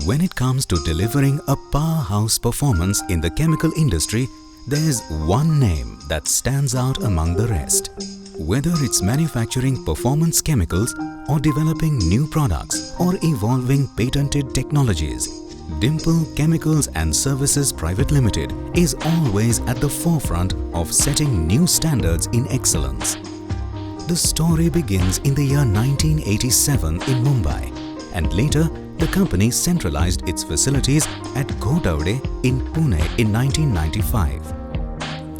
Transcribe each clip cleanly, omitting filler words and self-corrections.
When it comes to delivering a powerhouse performance in the chemical industry, there's one name that stands out among the rest. Whether it's manufacturing performance chemicals or developing new products or evolving patented technologies, Dimple Chemicals and Services Private Limited is always at the forefront of setting new standards in excellence. The story begins in the year 1987 in Mumbai, and later the company centralized its facilities at Ghotavade in Pune in 1995.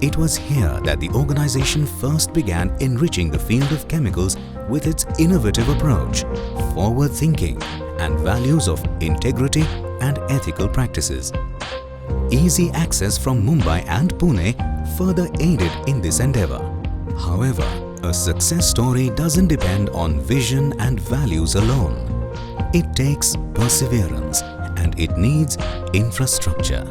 It was here that the organization first began enriching the field of chemicals with its innovative approach, forward thinking, and values of integrity and ethical practices. Easy access from Mumbai and Pune further aided in this endeavor. However, a success story doesn't depend on vision and values alone. It takes perseverance and it needs infrastructure.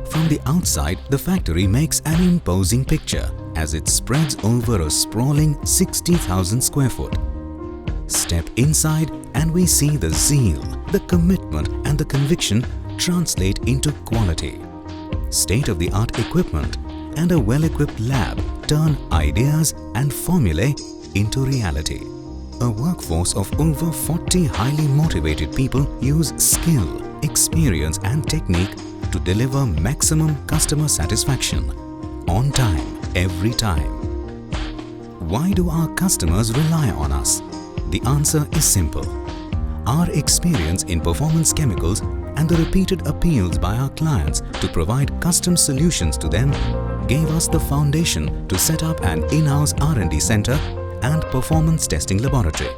From the outside, the factory makes an imposing picture as it spreads over a sprawling 60,000 square foot. Step inside and we see the zeal, the commitment and the conviction translate into quality. State-of-the-art equipment and a well-equipped lab turn ideas and formulae into reality. A workforce of over 40 highly motivated people use skill, experience and technique to deliver maximum customer satisfaction, on time, every time. Why do our customers rely on us? The answer is simple. Our experience in performance chemicals and the repeated appeals by our clients to provide custom solutions to them gave us the foundation to set up an in-house R&D center and performance testing laboratory.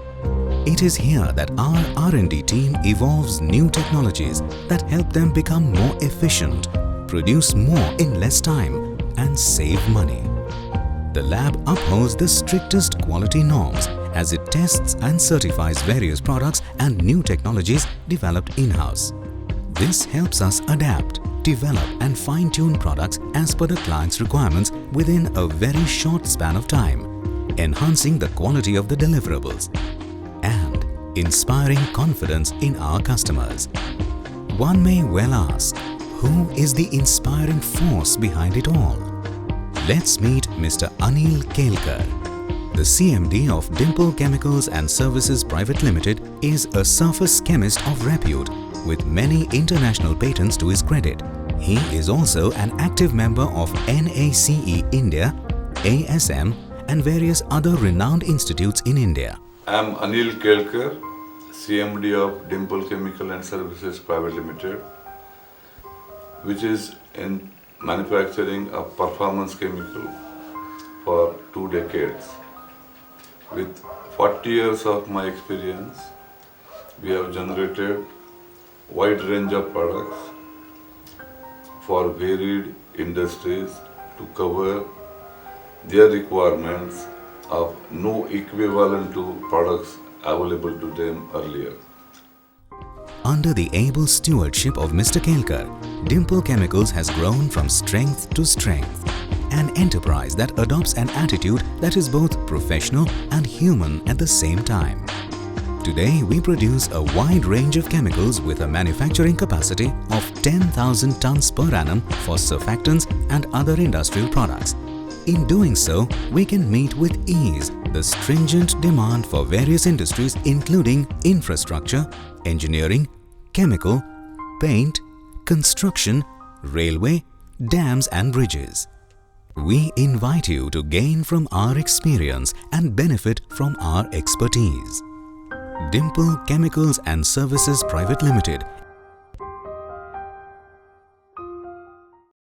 It is here that our R&D team evolves new technologies that help them become more efficient, produce more in less time, and save money. The lab upholds the strictest quality norms as it tests and certifies various products and new technologies developed in-house. This helps us adapt, develop and fine-tune products as per the client's requirements within a very short span of time, enhancing the quality of the deliverables and inspiring confidence in our customers. One may well ask, who is the inspiring force behind it all? Let's meet Mr. Anil Kelkar. The CMD of Dimple Chemicals and Services Private Limited is a surface chemist of repute with many international patents to his credit. He is also an active member of NACE India, ASM and various other renowned institutes in India. I am Anil Kelkar, CMD of Dimple Chemical and Services Private Limited, which is in manufacturing a performance chemical for 2 decades. With 40 years of my experience, we have generated wide range of products for varied industries to cover their requirements of no equivalent to products available to them earlier. Under the able stewardship of Mr. Kelkar, Dimple Chemicals has grown from strength to strength, an enterprise that adopts an attitude that is both professional and human at the same time. Today, we produce a wide range of chemicals with a manufacturing capacity of 10,000 tons per annum for surfactants and other industrial products. In doing so, we can meet with ease the stringent demand for various industries including infrastructure, engineering, chemical, paint, construction, railway, dams and bridges. We invite you to gain from our experience and benefit from our expertise. Dimple Chemicals and Services Private Limited